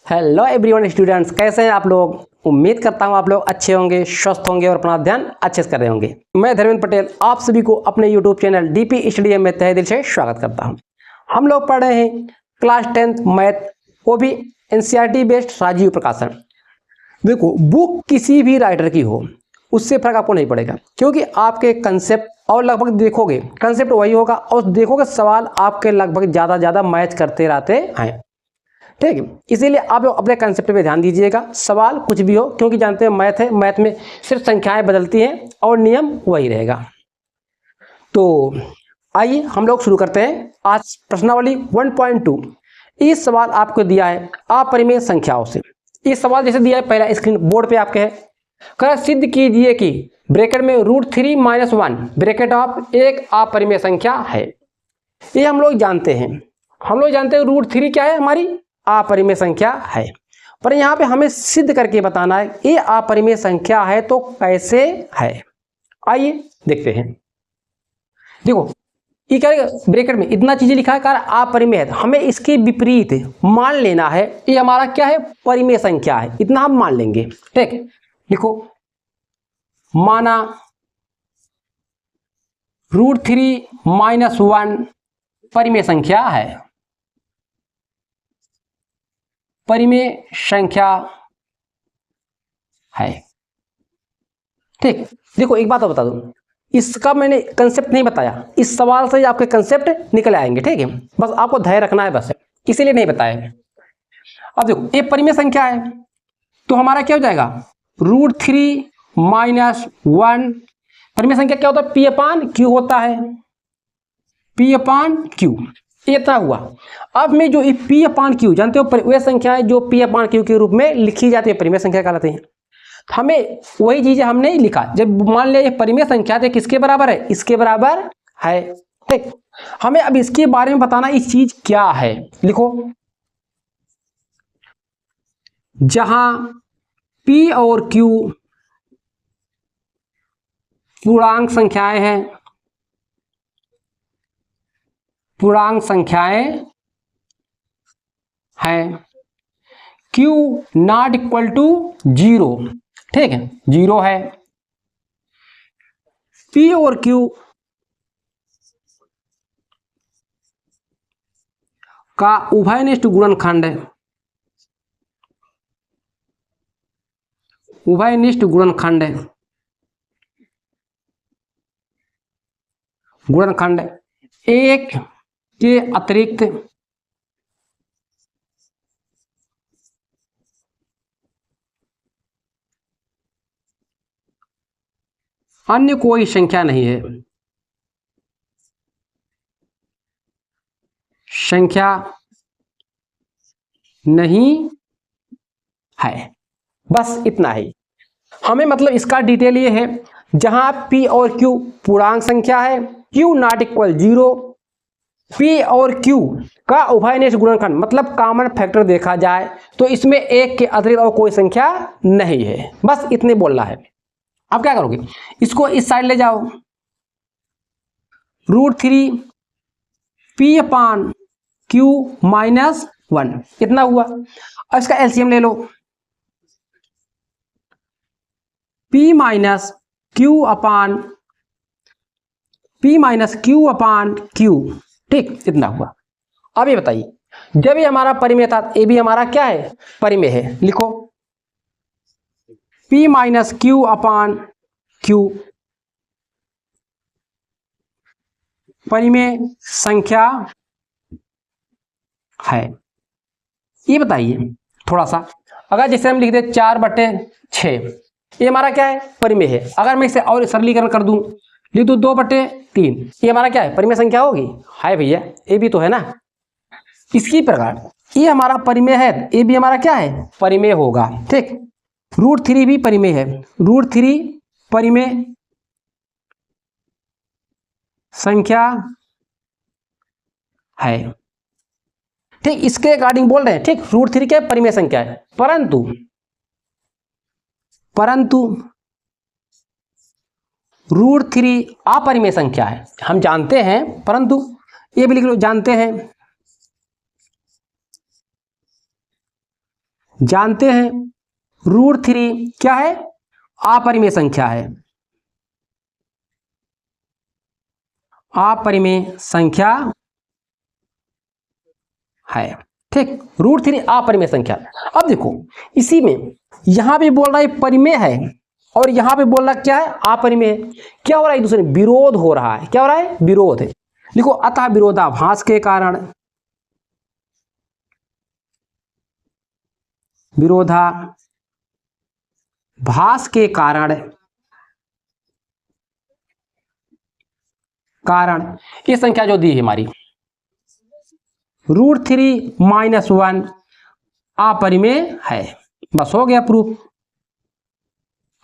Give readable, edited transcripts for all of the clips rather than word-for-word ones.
Hello everyone students, कैसे हैं आप लोग। उम्मीद करता हूं आप लोग अच्छे होंगे, स्वस्थ होंगे और अपना ध्यान अच्छे से कर रहे होंगे। मैं धर्मेंद्र पटेल आप सभी को अपने यूट्यूब चैनल डीपी स्टडी में तहे दिल से स्वागत करता हूं। हम लोग पढ़ रहे हैं क्लास 10th मैथ, वो भी एनसीईआरटी बेस्ड राजीव प्रकाशन। देखो, बुक किसी भी राइटर की हो उससे फर्क आपको नहीं पड़ेगा, क्योंकि आपके कंसेप्ट और लगभग देखोगे कंसेप्ट वही होगा और देखोगे सवाल आपके लगभग ज़्यादा मैच करते रहते हैं। ठीक है, इसीलिए आप लोग अपने कंसेप्ट पे ध्यान दीजिएगा, सवाल कुछ भी हो, क्योंकि जानते हैं मैथ है, मैथ में सिर्फ संख्याएं बदलती हैं और नियम वही रहेगा। तो आइए हम लोग शुरू करते हैं आज प्रश्नावली 1.2। इस सवाल आपको दिया है अपरिमेय संख्याओं से। इस सवाल जैसे दिया है, पहला स्क्रीन बोर्ड पे आपके है, कर सिद्ध कीजिए कि ब्रैकेट में √3 - 1 ब्रैकेट ऑफ एक अपरिमेय संख्या है। ये हम लोग जानते हैं √3 क्या है, हमारी अपरिमेय संख्या है। पर यहाँ पे हमें सिद्ध करके बताना है ये अपरिमेय संख्या है, तो कैसे है आइए देखते हैं। देखो, ये क्या ब्रैकेट में इतना चीजें लिखा है, कारण अपरिमेय है, हमें इसके विपरीत मान लेना है। ये हमारा क्या है, परिमेय संख्या है, इतना हम मान लेंगे। ठीक, लिखो, माना √3 - 1 परिमेय संख्या है, परिमेय संख्या है। ठीक, देखो एक बात और बता दूं, इसका मैंने कंसेप्ट नहीं बताया, इस सवाल से आपके कंसेप्ट निकल आएंगे। ठीक है, बस आपको धैर्य रखना है, बस इसीलिए नहीं बताया। अब देखो, ये परिमेय संख्या है तो हमारा क्या हो जाएगा, √3 - 1। परिमेय संख्या क्या होता है, P/Q होता है, P/Q। इतना हुआ। अब में जो P/Q जानते हो, वह संख्या है जो P/Q के रूप में लिखी जाती है, परिमेय संख्या कहलाती है। हमें वही चीज हम नहीं लिखा, जब मान लिया ये परिमेय संख्या है, किसके बराबर है, इसके बराबर है। ठीक, हमें अब इसके बारे में बताना इस चीज क्या है। लिखो, जहां P और Q पूर्णांक संख्याएं हैं, पूर्णांक संख्याएं हैं, Q ≠ 0। ठीक है, 0 है। P और Q का उभयनिष्ठ गुणनखंड है, उभयनिष्ठ गुणनखंड है, गुणनखंड एक के अतिरिक्त अन्य कोई संख्या नहीं है, संख्या नहीं है। बस इतना ही हमें, मतलब इसका डिटेल ये है, जहां P और Q पूर्णांक संख्या है, Q ≠ 0, P और Q का उभयनिष्ठ गुणनखंड मतलब कॉमन फैक्टर देखा जाए तो इसमें एक के अतिरिक्त और कोई संख्या नहीं है। बस इतने बोलना है। अब क्या करोगे, इसको इस साइड ले जाओ, √3 P/Q - 1 इतना हुआ। अब इसका एलसीएम ले लो, P - Q/Q। ठीक, इतना हुआ। अब ये बताइए, जब ये हमारा परिमेय था, ये भी हमारा क्या है, परिमेय है। लिखो, P - Q/Q परिमेय संख्या है। ये बताइए थोड़ा सा, अगर जैसे हम लिख दे 4/6, ये हमारा क्या है, परिमेय है। अगर मैं इसे और सरलीकरण कर दूं, लिख दूं 2/3, ये हमारा क्या है, परिमेय संख्या होगी, है भैया, ये भी तो है ना। इसी प्रकार ये हमारा परिमेय है, ये भी हमारा क्या है, परिमेय होगा। ठीक, √3 भी परिमेय है, √3 परिमेय संख्या है। ठीक, इसके अकॉर्डिंग बोल रहे हैं। ठीक, √3 क्या परिमेय संख्या है, परंतु √3 अपरिमेय संख्या है, हम जानते हैं। परंतु ये भी लिख लो, जानते हैं जानते हैं √3 क्या है? अपरिमेय संख्या है, अपरिमेय संख्या है। ठीक, √3 अपरिमेय संख्या। अब देखो इसी में यहां भी बोल रहा है परिमेय है और यहां पे बोल रहा क्या है? अपरिमेय। क्या हो रहा है? एक दूसरे में विरोध हो रहा है। क्या हो रहा है? विरोध है। लिखो अतः विरोधाभास के कारण, विरोधाभास के कारण ये संख्या जो दी है हमारी √3 - 1 अपरिमेय है। बस हो गया प्रूफ,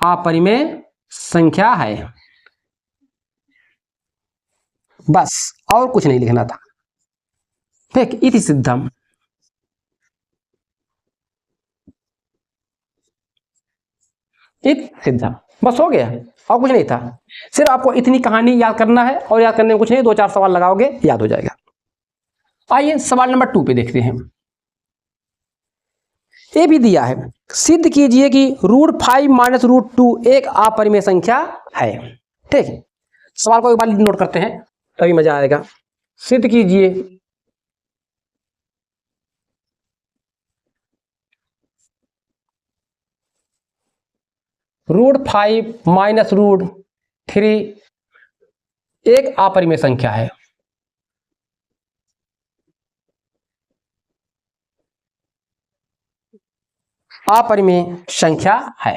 अपरिमेय संख्या है। बस और कुछ नहीं लिखना था। ठीक, इति सिद्धम। सिद्धम, बस हो गया और कुछ नहीं था। सिर्फ आपको इतनी कहानी याद करना है और याद करने में कुछ नहीं, 2-4 सवाल लगाओगे याद हो जाएगा। आइए सवाल नंबर 2 पे देखते हैं। ये भी दिया है, सिद्ध कीजिए कि √5 - √2 एक अपरिमेय संख्या है। ठीक है, सवाल को एक बार नोट करते हैं तभी मजा आएगा। सिद्ध कीजिए √5 - √3 एक अपरिमेय संख्या है। अपरिमेय संख्या है।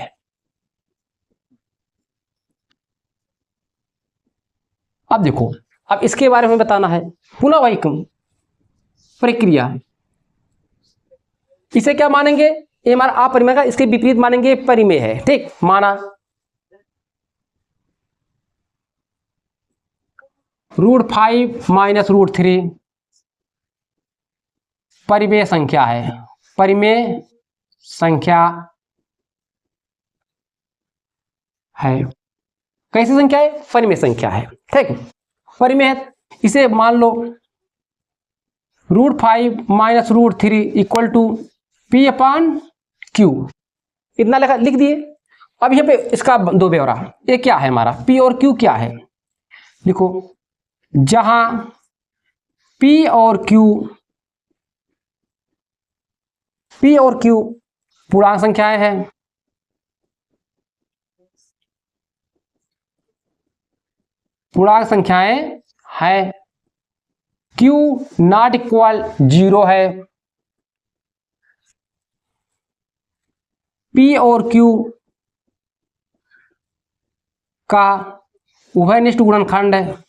अब देखो, अब इसके बारे में बताना है, पुनः वही प्रक्रिया। इसे क्या मानेंगे? ये हमारा अपरिमेय का, इसके विपरीत मानेंगे परिमेय है। ठीक, माना √5 - √3 परिमेय संख्या है। परिमेय संख्या है। कैसी संख्या है? परिमेय संख्या है। ठीक, परिमेय है। इसे मान लो √5 - √3 इक्वल टू P/Q। इतना लिख दिए। अब यहाँ पे इसका दो ब्यौरा, ये क्या है हमारा P और Q क्या है? लिखो, जहां P और Q पूर्णांक संख्याएं हैं, पूर्णांक संख्याएं है, Q ≠ 0 है, P और Q का उभयनिष्ठ गुणनखंड है,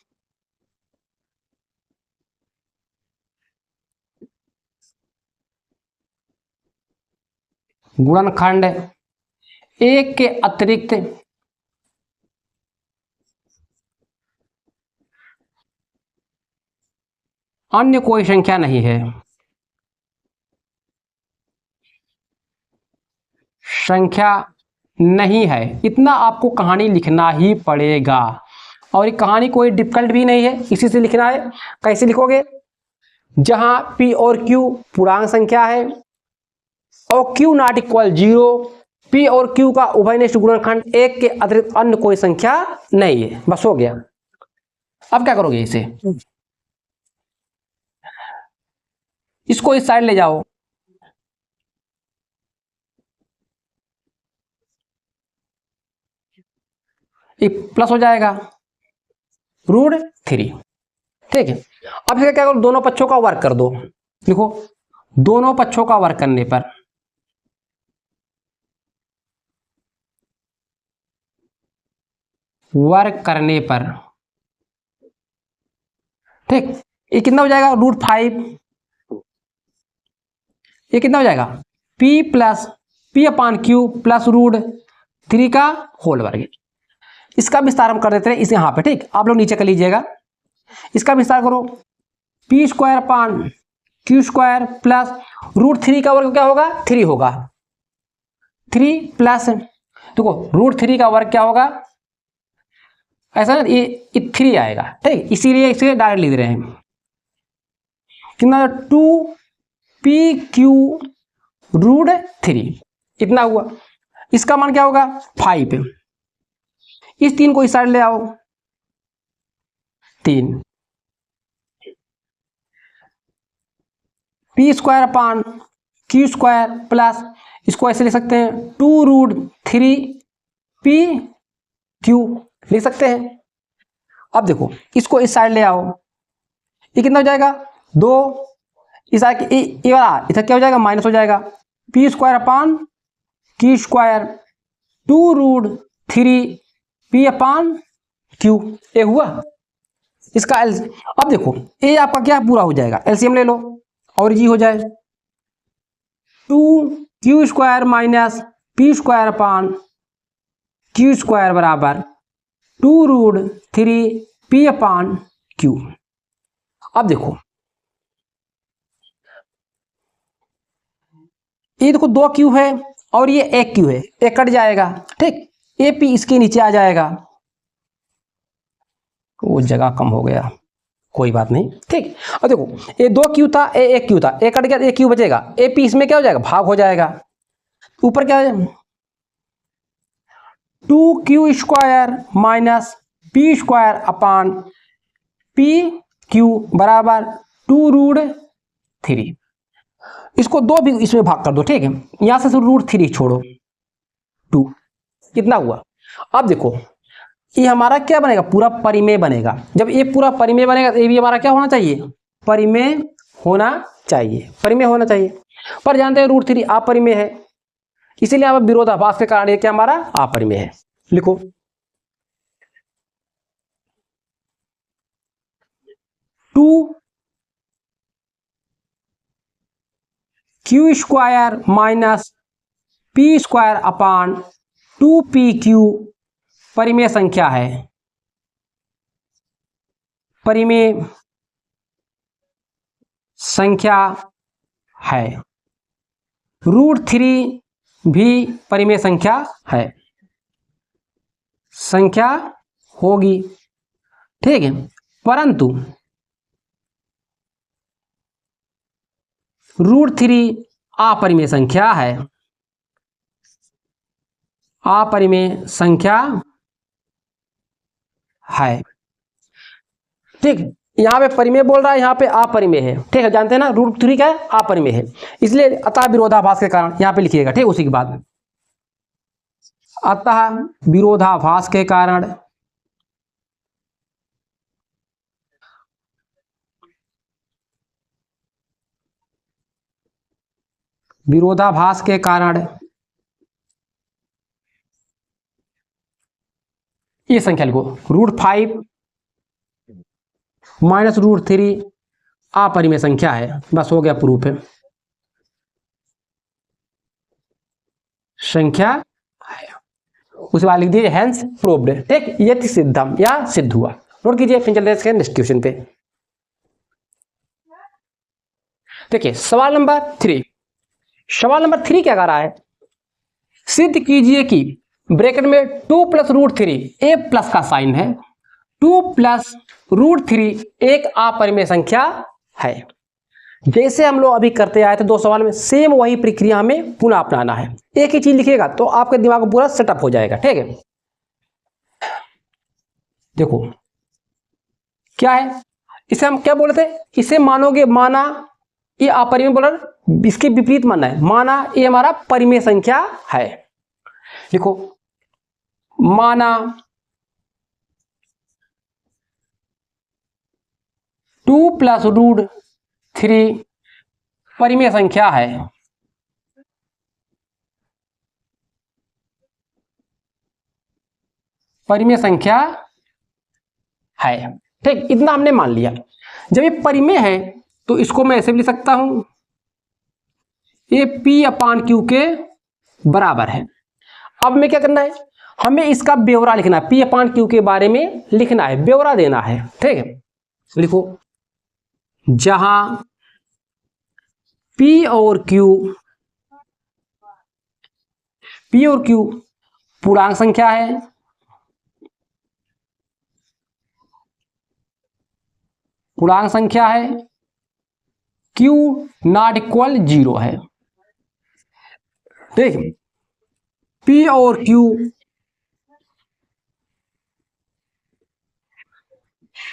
गुणनखंड एक के अतिरिक्त अन्य कोई संख्या नहीं है। संख्या नहीं है, इतना आपको कहानी लिखना ही पड़ेगा। और ये कहानी कोई डिफिकल्ट भी नहीं है, इसी से लिखना है। कैसे लिखोगे? जहां P और Q पूर्णांक संख्या है और Q ≠ 0, P और Q का उभयनिष्ठ गुणनखंड एक के अतिरिक्त अन्य कोई संख्या नहीं है। बस हो गया। अब क्या करोगे? इसे, इसको इस साइड ले जाओ, एक प्लस हो जाएगा √3। ठीक है, अब क्या करो? दोनों पक्षों का वर्ग कर दो। देखो, दोनों पक्षों का वर्ग करने पर ठीक, ये कितना हो जाएगा? √5। ये कितना हो जाएगा? P + P/Q प्लस √3 का होल वर्ग। इसका विस्तार हम कर देते हैं इसे यहाँ पे। ठीक, आप लोग नीचे कर लीजिएगा। इसका विस्तार करो, P² प्लस √3 का वर्ग क्या होगा? 3 होगा। 3 प्लस, देखो √3 का वर्ग क्या होगा? ऐसा ना, ये 3 आएगा। ठीक, इसीलिए इसे डायरेक्ट लिख रहे हैं। कितना? 2PQ रूट 3 इतना हुआ। इसका मान क्या होगा 5। इस 3 को इस साइड ले आओ, 3 P square upon Q square plus, इसको ऐसे लिख सकते हैं 2 रूट 3 पी क्यू लिख सकते हैं। अब देखो इसको इस साइड ले आओ, ये कितना हो जाएगा 2, इस साइड ये वाला इधर क्या हो जाएगा माइनस हो जाएगा, P square upon Q square 2 root 3 P upon Q, ये हुआ इसका एल। अब देखो ये आपका क्या पूरा हो जाएगा, एलसीएम ले लो और ये हो जाए 2 Q square minus P square upon Q square बराबर 2 रूट 3 पी अपान क्यू। अब देखो ये देखो 2 क्यू है और ये 1 क्यू है, ये कट जाएगा, ठीक, ए पी इसके नीचे आ जाएगा, वो जगह कम हो गया, कोई बात नहीं, ठीक। अब देखो ये 2 क्यू था, ए 1 क्यू था, ए कट गया, 1 क्यू बचेगा, ए पी इसमें क्या हो जाएगा भाग हो जाएगा, ऊपर क्या है 2 Q square minus P square अपान पी क्यू बराबर 2 रूट 3। इसको 2 भी इसमें भाग कर दो, ठीक है, यहां से रूट 3 छोड़ो 2, कितना हुआ। अब देखो ये हमारा क्या बनेगा पूरा परिमेय बनेगा, जब ये पूरा परिमेय बनेगा तो ये भी हमारा क्या होना चाहिए परिमेय होना चाहिए, परिमेय होना चाहिए। पर जानते हैं रूट 3 अपरिमेय है, इसीलिए आप विरोधाभास के कारण ये क्या हमारा अपरिमेय है। लिखो 2 Q square minus P square अपान 2 पी क्यू परिमेय संख्या है, परिमेय संख्या है, रूट 3 भी परिमेय संख्या है, संख्या होगी, ठीक है, परंतु रूट 3 अपरिमेय संख्या है, अपरिमेय संख्या है, ठीक। यहां पे परिमेय बोल रहा है, यहां पे अपरिमेय है, ठीक है, जानते हैं ना रूट 3 क्या है अपरिमेय है, इसलिए अतः विरोधाभास के कारण यहां पे लिखिएगा, ठीक, उसी के बाद अतः विरोधाभास के कारण विरोधाभास के कारण ये संख्या लिखो रूट 5 माइनस रूट 3 अपरिमेय संख्या है, बस हो गया प्रूफ है, संख्या है, उसके बाद लिख दीजिए हेंस प्रूव्ड, ठीक, यदि सिद्धम या सिद्ध हुआ। नोट कीजिए, फिर चलते हैं नेक्स्ट क्वेश्चन पे। देखिए सवाल नंबर 3, सवाल नंबर 3 क्या कह रहा है, सिद्ध कीजिए कि ब्रैकेट में 2 प्लस रूट 3 ए प्लस का साइन है, 2 प्लस रूट 3 एक अपरिमेय संख्या है। जैसे हम लोग अभी करते आए थे 2 सवाल में, सेम वही प्रक्रिया हमें पुनः अपनाना है, एक ही चीज लिखिएगा तो आपके दिमाग में पूरा सेटअप हो जाएगा, ठीक है। देखो क्या है, इसे हम क्या बोले थे, इसे मानोगे माना ये अपरिमेय बोला, इसके विपरीत मानना है, माना ये हमारा परिमेय संख्या है। देखो माना 2 प्लस रूट 3 परिमेय संख्या है, परिमेय संख्या है, ठीक, इतना हमने मान लिया। जब ये परिमेय है तो इसको मैं ऐसे भी लिख सकता हूं, ये P अपान Q के बराबर है। अब में क्या करना है, हमें इसका ब्यौरा लिखना है, P अपान Q के बारे में लिखना है, ब्यौरा देना है, ठीक है। लिखो जहां P और Q पूर्णांक संख्या है, पूर्णांक संख्या है, Q नॉट इक्वल 0 है, ठीक, पी और क्यू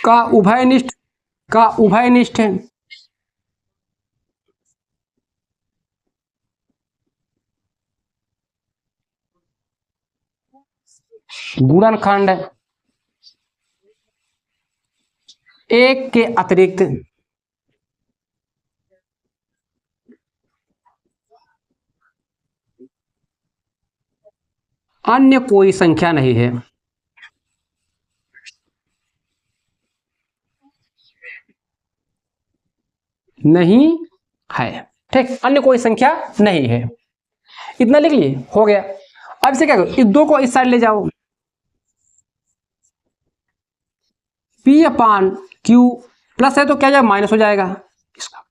का उभयनिष्ठ गुणनखंड एक के अतिरिक्त अन्य कोई संख्या नहीं है। नहीं है, ठीक, अन्य कोई संख्या नहीं है। इतना लिख लिए, हो गया। अब इसे क्या करो, इस दो को इस साइड ले जाओ, पी अपान क्यू प्लस है तो क्या जाएगा, माइनस हो जाएगा इसका।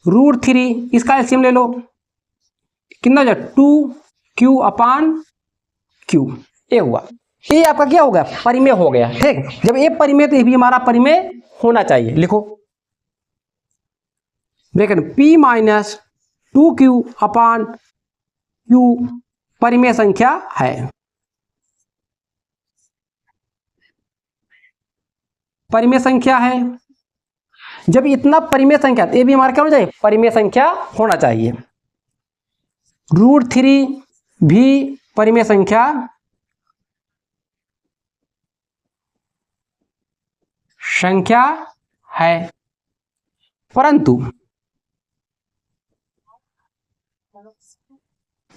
√3 इसका एलसीएम ले लो, कितना हो जाएगा, 2q अपान क्यू। ये हुआ, ये आपका क्या हो गया, परिमेय हो गया। ठीक, जब ये परिमेय तो ये भी हमारा परिमेय होना चाहिए। लिखो ब्रैकेट p माइनस 2q अपान क्यू परिमेय संख्या है। परिमेय संख्या है, जब इतना परिमेय संख्या, ये भी हमारा क्या होना चाहिए, परिमेय संख्या होना चाहिए। √3 भी परिमेय संख्या है, परंतु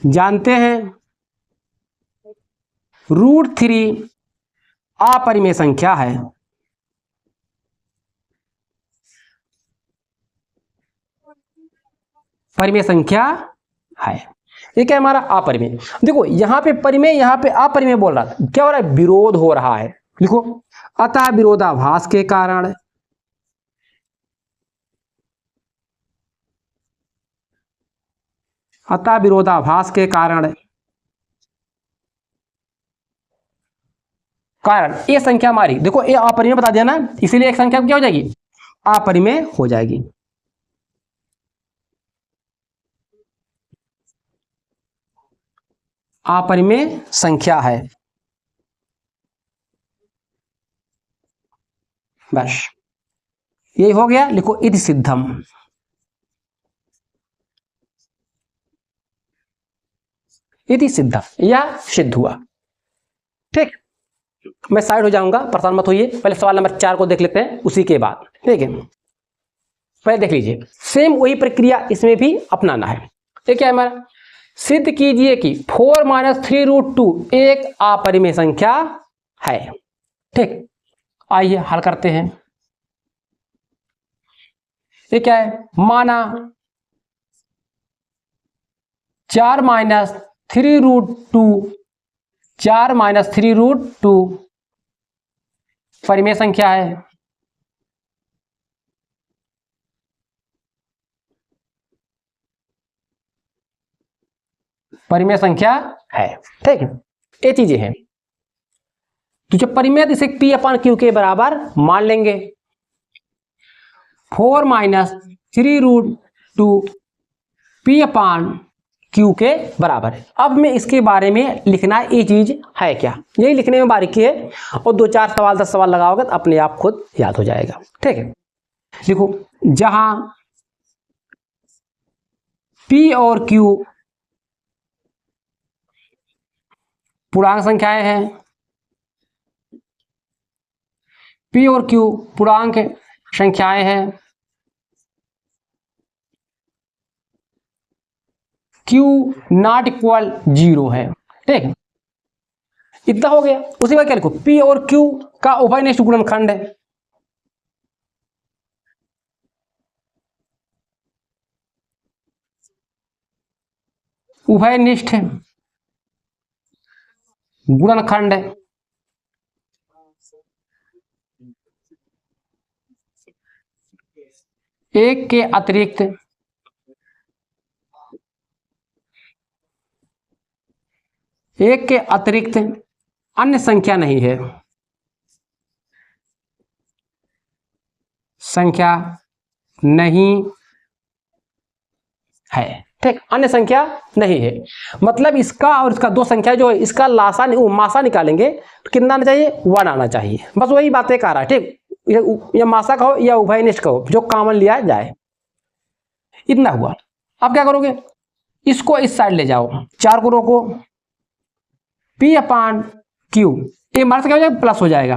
जानते हैं √3 अपरिमेय संख्या है। परिमेय संख्या है, ये क्या हमारा अपरिमेय। देखो यहां पे परिमेय, यहां पे अपरिमेय बोल रहा था, क्या हो रहा है, विरोध हो रहा है। लिखो अतः विरोधाभास के कारण ये संख्या हमारी, देखो ये अपरिमेय बता दिया ना, इसीलिए एक संख्या क्या हो जाएगी, अपरिमेय हो जाएगी। अपरिमेय संख्या है, बस यही हो गया। लिखो इति सिद्धम, इति सिद्धम, यह सिद्ध हुआ। ठीक, मैं साइड हो जाऊंगा, परेशान मत होइए, पहले सवाल नंबर 4 को देख लेते हैं उसी के बाद। ठीक है, पहले देख लीजिए, सेम वही प्रक्रिया इसमें भी अपनाना है। ये क्या है हमारा, सिद्ध कीजिए कि 4 - 3√2 एक अपरिमेय संख्या है। ठीक, आइए हल करते हैं। ये क्या है, माना 4 - 3√2 परिमेय संख्या है। परिमेय संख्या है, ठीक है, ये चीजें हैं। तो जब परिमेय, इसे p अपान क्यू के बराबर मान लेंगे। 4 - 3√2 p अपान क्यू के बराबर है। अब मैं इसके बारे में लिखना, ये चीज है क्या, यही लिखने में बारीकी है, और 2-4 सवाल 10 सवाल लगाओगे तो अपने आप खुद याद हो जाएगा। ठीक है, देखो जहां p और q पूर्णांक संख्याएं हैं, p और q पूर्णांक संख्याएं हैं, q ≠ 0 है। ठीक, इतना हो गया। उसी बात क्या लिखो, p और q का उभयनिष्ठ गुणनखंड है। उभयनिष्ठ गुणनखंड एक के अतिरिक्त अन्य संख्या नहीं है। संख्या नहीं है, ठीक, अन्य संख्या नहीं है। मतलब इसका और इसका दो संख्या जो है इसका मासा निकालेंगे तो कितना आना चाहिए, 1 आना चाहिए। बस वही बातें कर रहा है। ठीक, या मासा कहो या उभयनिष्ठ कहो, जो कॉमन लिया जाए। इतना हुआ। अब क्या करोगे, इसको इस साइड ले जाओ, 4 को रोको, P/Q, ये मार्क्स क्या हो जाएगा, प्लस हो जाएगा।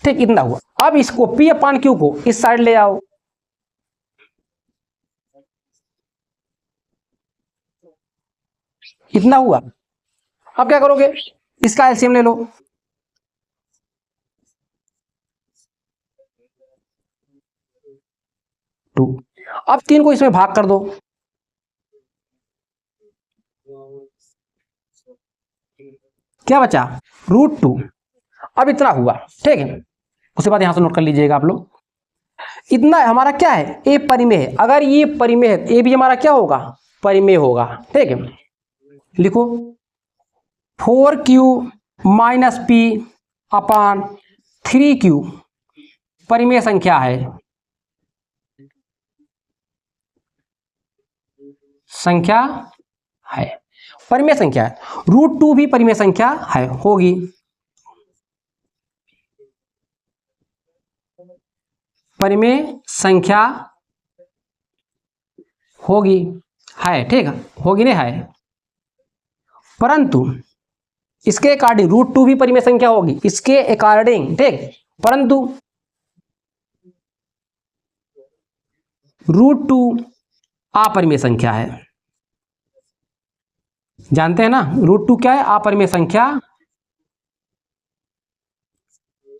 ठीक, इतना हुआ। अब इसको P/Q को इस साइड ले आओ, इतना हुआ। अब क्या करोगे, इसका एलसीएम ले लो, 2। अब 3 को इसमें भाग कर दो, क्या बचा, √2। अब इतना हुआ। ठीक है, उसके बाद यहां से नोट कर लीजिएगा आप लोग। इतना हमारा क्या है, ए परिमेय है। अगर ये परिमेय है, ए भी हमारा क्या होगा, परिमेय होगा। ठीक है, लिखो 4Q - P/3Q परिमेय संख्या है, संख्या है, परिमेय संख्या है। √2 भी परिमेय संख्या है, होगी। परिमेय संख्या होगी, है। ठीक है, होगी नहीं, है। परंतु इसके अकॉर्डिंग √2 भी परिमेय संख्या होगी, इसके अकॉर्डिंग। ठीक, परंतु √2 अपरिमेय संख्या है। जानते हैं ना, √2 क्या है, अपरिमेय संख्या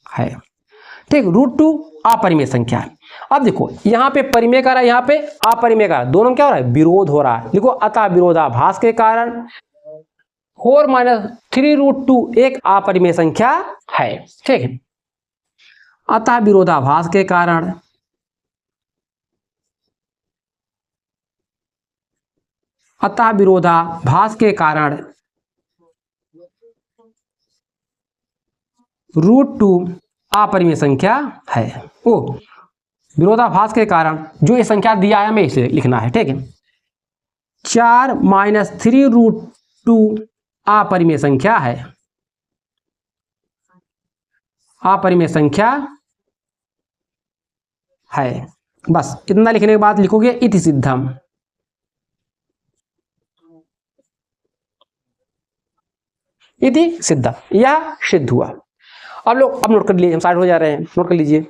है। ठीक, √2 अपरिमेय संख्या है। अब देखो, यहां पे परिमेय का रहा है, यहां पे अपरिमेय का रहा है, दोनों में क्या हो रहा है, विरोध हो रहा है। देखो, अतः विरोधाभास के कारण 4 - 3√2 एक अपरिमेय संख्या है। ठीक है, अतः विरोधाभास के कारण √2 अपरिमेय संख्या है। ओ, विरोधाभास के कारण जो ये संख्या दिया है हमें इसे लिखना है। ठीक है, 4 - 3√2 अपरिमेय संख्या है, अपरिमेय संख्या है। बस इतना लिखने के बाद लिखोगे इति सिद्धम। इति सिद्धम, यह सिद्ध हुआ। अब लोग अब नोट कर लीजिए, हम साइड हो जा रहे हैं, नोट कर लीजिए।